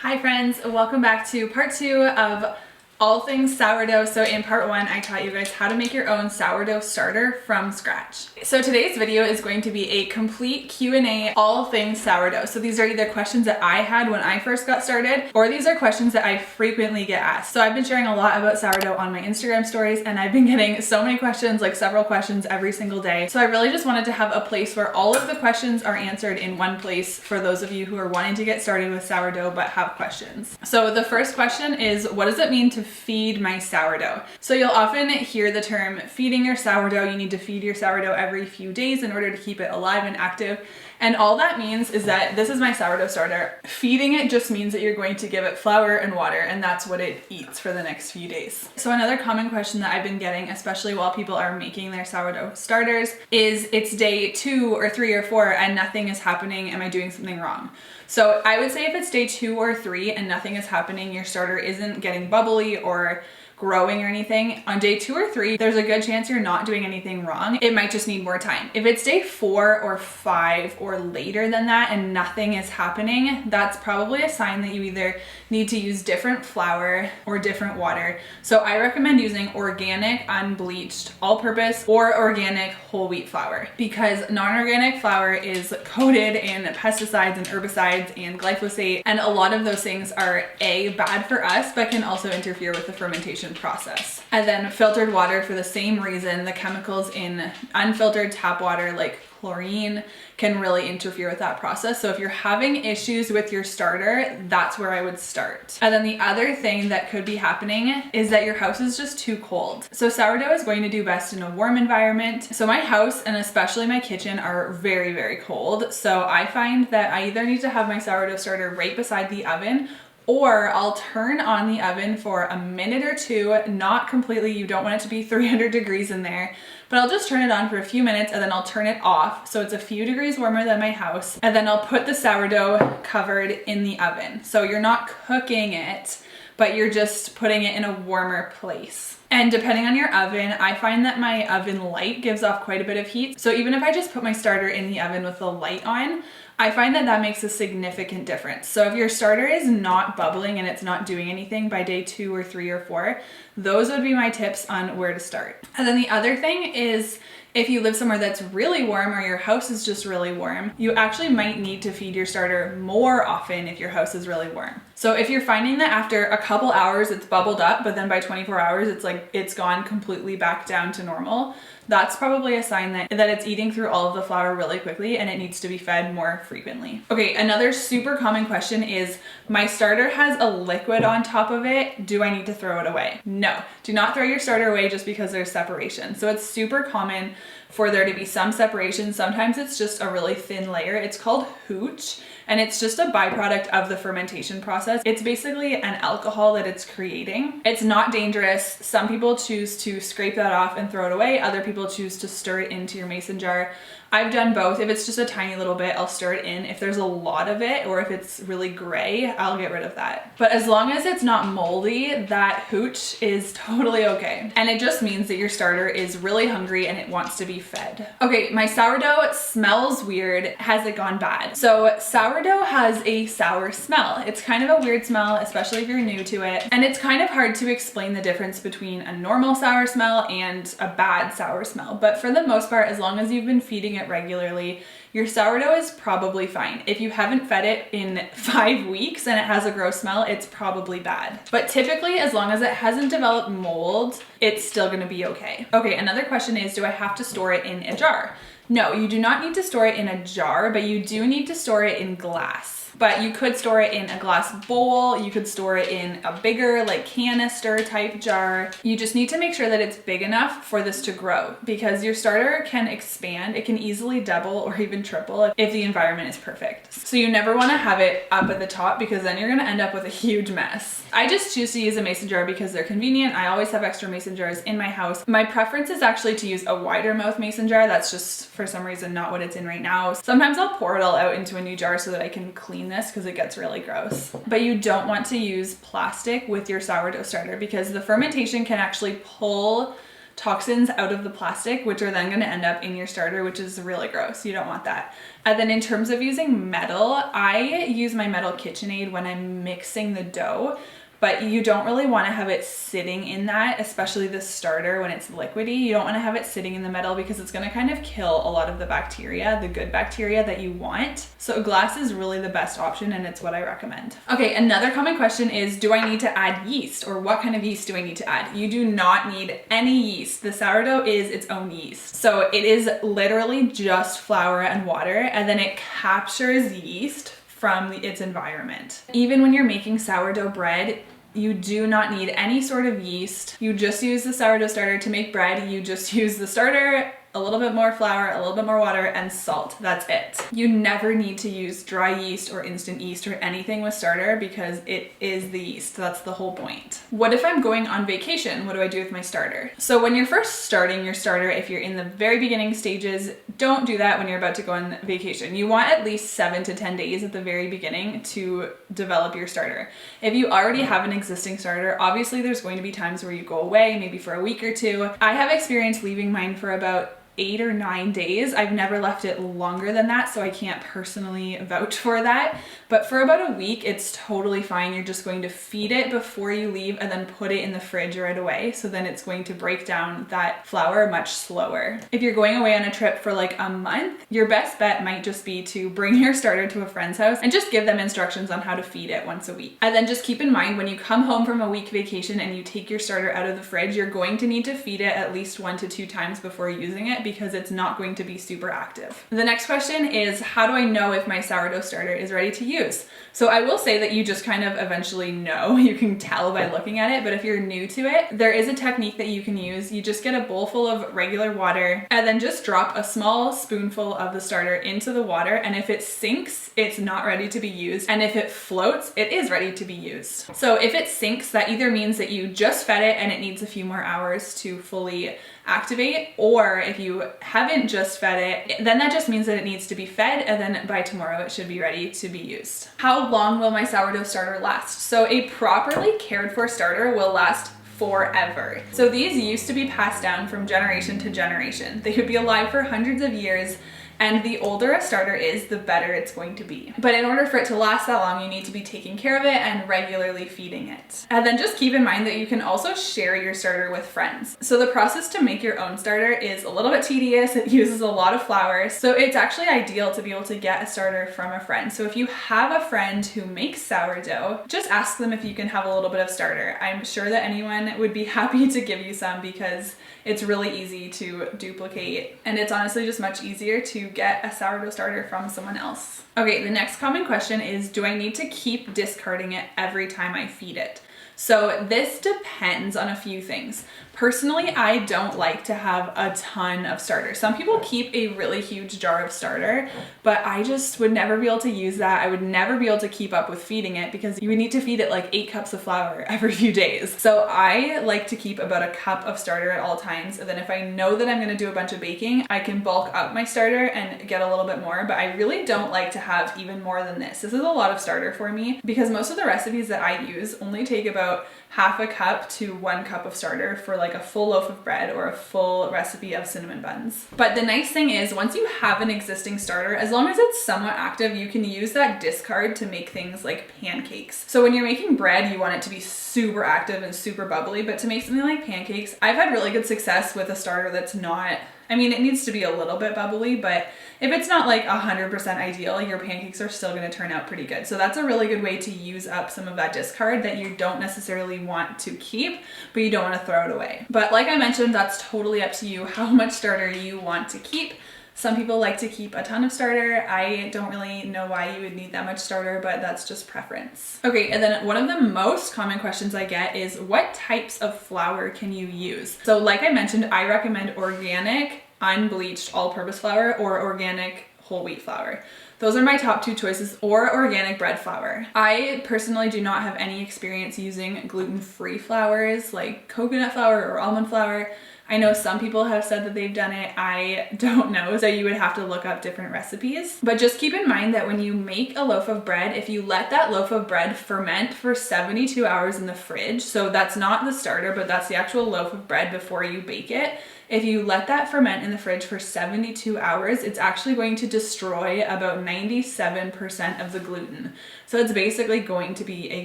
Hi friends, welcome back to part 2 of all things sourdough. So in part 1, I taught you guys how to make your own sourdough starter from scratch. So today's video is going to be a complete Q&A, all things sourdough. So these are either questions that I had when I first got started, or these are questions that I frequently get asked. So I've been sharing a lot about sourdough on my Instagram stories, and I've been getting so many questions, like several questions every single day. So I really just wanted to have a place where all of the questions are answered in one place for those of you who are wanting to get started with sourdough but have questions. So the first question is, what does it mean to feed my sourdough? So you'll often hear the term feeding your sourdough. You need to feed your sourdough every few days in order to keep it alive and active. And all that means is that this is my sourdough starter. Feeding it just means that you're going to give it flour and water, and that's what it eats for the next few days. So another common question that I've been getting, especially while people are making their sourdough starters, is it's day 2 or 3 or 4 and nothing is happening. Am I doing something wrong? So I would say if it's day 2 or 3 and nothing is happening, your starter isn't getting bubbly or growing or anything, on day 2 or 3, there's a good chance you're not doing anything wrong. It might just need more time. If it's day 4 or 5 or later than that and nothing is happening, that's probably a sign that you either need to use different flour or different water. So I recommend using organic, unbleached, all-purpose or organic whole wheat flour, because non-organic flour is coated in pesticides and herbicides and glyphosate, and a lot of those things are bad for us but can also interfere with the fermentation process. And then filtered water, for the same reason, the chemicals in unfiltered tap water like chlorine can really interfere with that process. So if you're having issues with your starter, that's where I would start. And then the other thing that could be happening is that your house is just too cold. So sourdough is going to do best in a warm environment. So my house, and especially my kitchen, are very, very cold. So I find that I either need to have my sourdough starter right beside the oven, or I'll turn on the oven for a minute or two, not completely, you don't want it to be 300 degrees in there, but I'll just turn it on for a few minutes and then I'll turn it off so it's a few degrees warmer than my house, and then I'll put the sourdough covered in the oven. So you're not cooking it, but you're just putting it in a warmer place. And depending on your oven, I find that my oven light gives off quite a bit of heat. So even if I just put my starter in the oven with the light on, I find that that makes a significant difference. So if your starter is not bubbling and it's not doing anything by day 2 or 3 or 4, those would be my tips on where to start. And then the other thing is, if you live somewhere that's really warm or your house is just really warm, you actually might need to feed your starter more often if your house is really warm. So if you're finding that after a couple hours it's bubbled up, but then by 24 hours it's gone completely back down to normal, that's probably a sign that it's eating through all of the flour really quickly and it needs to be fed more frequently. Okay, another super common question is, my starter has a liquid on top of it. Do I need to throw it away? No, do not throw your starter away just because there's separation. So it's super common for there to be some separation. Sometimes it's just a really thin layer. It's called hooch, and it's just a byproduct of the fermentation process. It's basically an alcohol that it's creating. It's not dangerous. Some people choose to scrape that off and throw it away. Other people choose to stir it into your mason jar. I've done both. If it's just a tiny little bit, I'll stir it in. If there's a lot of it, or if it's really gray, I'll get rid of that. But as long as it's not moldy, that hooch is totally okay. And it just means that your starter is really hungry and it wants to be fed. Okay, my sourdough smells weird. Has it gone bad? So sourdough has a sour smell. It's kind of a weird smell, especially if you're new to it. And it's kind of hard to explain the difference between a normal sour smell and a bad sour smell. But for the most part, as long as you've been feeding it regularly, your sourdough is probably fine. If you haven't fed it in 5 weeks and it has a gross smell, it's probably bad. But typically, as long as it hasn't developed mold, it's still gonna be okay. Okay, another question is, do I have to store it in a jar? No, you do not need to store it in a jar, but you do need to store it in glass. But you could store it in a glass bowl. You could store it in a bigger, like, canister type jar. You just need to make sure that it's big enough for this to grow, because your starter can expand. It can easily double or even triple if the environment is perfect. So you never want to have it up at the top, because then you're going to end up with a huge mess. I just choose to use a mason jar because they're convenient. I always have extra mason jars in my house. My preference is actually to use a wider mouth mason jar. That's just, for some reason, not what it's in right now. Sometimes I'll pour it all out into a new jar so that I can clean this, because it gets really gross. But you don't want to use plastic with your sourdough starter, because the fermentation can actually pull toxins out of the plastic, which are then going to end up in your starter, which is really gross. You don't want that. And then in terms of using metal, I use my metal KitchenAid when I'm mixing the dough, but you don't really want to have it sitting in that, especially the starter when it's liquidy. You don't want to have it sitting in the metal because it's going to kind of kill a lot of the bacteria, the good bacteria that you want. So glass is really the best option, and it's what I recommend. Okay, another common question is, do I need to add yeast, or what kind of yeast do I need to add? You do not need any yeast. The sourdough is its own yeast. So it is literally just flour and water, and then it captures yeast from its environment. Even when you're making sourdough bread, you do not need any sort of yeast. You just use the sourdough starter to make bread. You just use the starter, a little bit more flour, a little bit more water, and salt. That's it. You never need to use dry yeast or instant yeast or anything with starter because it is the yeast. That's the whole point. What if I'm going on vacation? What do I do with my starter? So when you're first starting your starter, if you're in the very beginning stages, don't do that when you're about to go on vacation. You want at least 7 to 10 days at the very beginning to develop your starter. If you already have an existing starter, obviously there's going to be times where you go away, maybe for a week or two. I have experience leaving mine for about 8 or 9 days. I've never left it longer than that, so I can't personally vouch for that. But for about a week, it's totally fine. You're just going to feed it before you leave and then put it in the fridge right away. So then it's going to break down that flour much slower. If you're going away on a trip for like a month, your best bet might just be to bring your starter to a friend's house and just give them instructions on how to feed it once a week. And then just keep in mind, when you come home from a week vacation and you take your starter out of the fridge, you're going to need to feed it at least 1 to 2 times before using it, because it's not going to be super active. The next question is, how do I know if my sourdough starter is ready to use? So I will say that you just kind of eventually know. You can tell by looking at it, but if you're new to it, there is a technique that you can use. You just get a bowl full of regular water and then just drop a small spoonful of the starter into the water, and if it sinks, it's not ready to be used, and if it floats, it is ready to be used. So if it sinks, that either means that you just fed it and it needs a few more hours to fully activate, or if you haven't just fed it, then that just means that it needs to be fed, and then by tomorrow it should be ready to be used. How long will my sourdough starter last? So a properly cared for starter will last forever. So these used to be passed down from generation to generation. They could be alive for hundreds of years, and the older a starter is, the better it's going to be. But in order for it to last that long, you need to be taking care of it and regularly feeding it. And then just keep in mind that you can also share your starter with friends. So the process to make your own starter is a little bit tedious. It uses a lot of flour. So it's actually ideal to be able to get a starter from a friend. So if you have a friend who makes sourdough, just ask them if you can have a little bit of starter. I'm sure that anyone would be happy to give you some, because it's really easy to duplicate, and it's honestly just much easier to get a sourdough starter from someone else. Okay, the next common question is, do I need to keep discarding it every time I feed it? So this depends on a few things. Personally, I don't like to have a ton of starter. Some people keep a really huge jar of starter, but I just would never be able to use that. I would never be able to keep up with feeding it, because you would need to feed it like 8 cups of flour every few days. So I like to keep about a cup of starter at all times. And then if I know that I'm gonna do a bunch of baking, I can bulk up my starter and get a little bit more, but I really don't like to have even more than this. This is a lot of starter for me, because most of the recipes that I use only take about half a cup to 1 cup of starter for like a full loaf of bread or a full recipe of cinnamon buns. But the nice thing is, once you have an existing starter, as long as it's somewhat active, you can use that discard to make things like pancakes. So when you're making bread, you want it to be super active and super bubbly, but to make something like pancakes, I've had really good success with a starter that's not, I mean, it needs to be a little bit bubbly, but if it's not like 100% ideal, your pancakes are still gonna turn out pretty good. So that's a really good way to use up some of that discard that you don't necessarily want to keep, but you don't wanna throw it away. But like I mentioned, that's totally up to you how much starter you want to keep. Some people like to keep a ton of starter. I don't really know why you would need that much starter, but that's just preference. Okay, and then one of the most common questions I get is, what types of flour can you use? So like I mentioned, I recommend organic, unbleached all-purpose flour or organic whole wheat flour. Those are my top 2 choices, or organic bread flour. I personally do not have any experience using gluten-free flours like coconut flour or almond flour. I know some people have said that they've done it. I don't know, so you would have to look up different recipes. But just keep in mind that when you make a loaf of bread, if you let that loaf of bread ferment for 72 hours in the fridge, so that's not the starter, but that's the actual loaf of bread before you bake it. If you let that ferment in the fridge for 72 hours, it's actually going to destroy about 97% of the gluten. So it's basically going to be a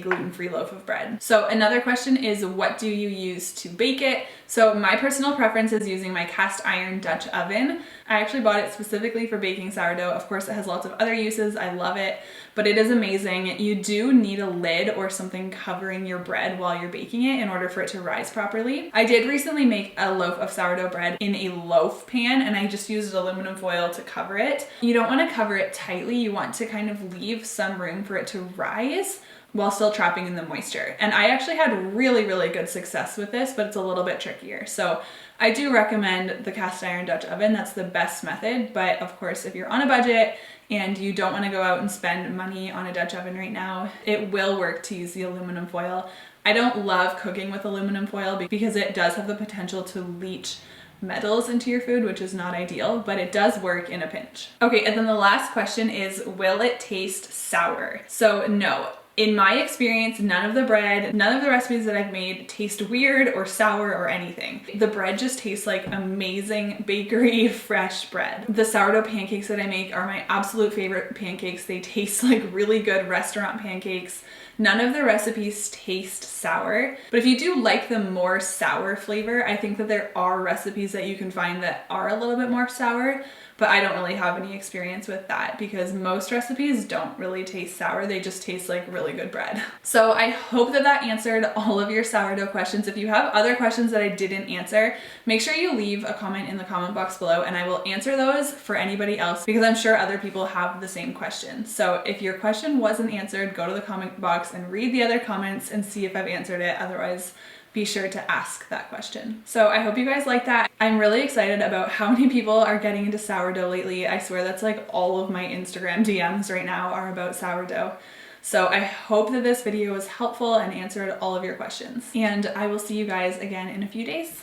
gluten-free loaf of bread. So another question is, what do you use to bake it? So my personal preference is using my cast iron Dutch oven. I actually bought it specifically for baking sourdough. Of course, it has lots of other uses. I love it, but it is amazing. You do need a lid or something covering your bread while you're baking it in order for it to rise properly. I did recently make a loaf of sourdough bread in a loaf pan, and I just used aluminum foil to cover it. You don't want to cover it tightly. You want to kind of leave some room for it to rise while still trapping in the moisture. And I actually had really, really good success with this, but it's a little bit trickier. So I do recommend the cast iron Dutch oven. That's the best method. But of course, if you're on a budget and you don't want to go out and spend money on a Dutch oven right now, it will work to use the aluminum foil. I don't love cooking with aluminum foil because it does have the potential to leach metals into your food, which is not ideal, but it does work in a pinch. Okay, and then the last question is, will it taste sour? So no. In my experience, none of the bread, none of the recipes that I've made taste weird or sour or anything. The bread just tastes like amazing bakery fresh bread. The sourdough pancakes that I make are my absolute favorite pancakes. They taste like really good restaurant pancakes. None of the recipes taste sour, but if you do like the more sour flavor, I think that there are recipes that you can find that are a little bit more sour, but I don't really have any experience with that because most recipes don't really taste sour. They just taste like really good bread. So I hope that that answered all of your sourdough questions. If you have other questions that I didn't answer, make sure you leave a comment in the comment box below and I will answer those for anybody else because I'm sure other people have the same question. So if your question wasn't answered, go to the comment box and read the other comments and see if I've answered it. Otherwise, be sure to ask that question. So I hope you guys like that. I'm really excited about how many people are getting into sourdough lately. I swear that's like all of my Instagram DMs right now are about sourdough. So I hope that this video was helpful and answered all of your questions. And I will see you guys again in a few days.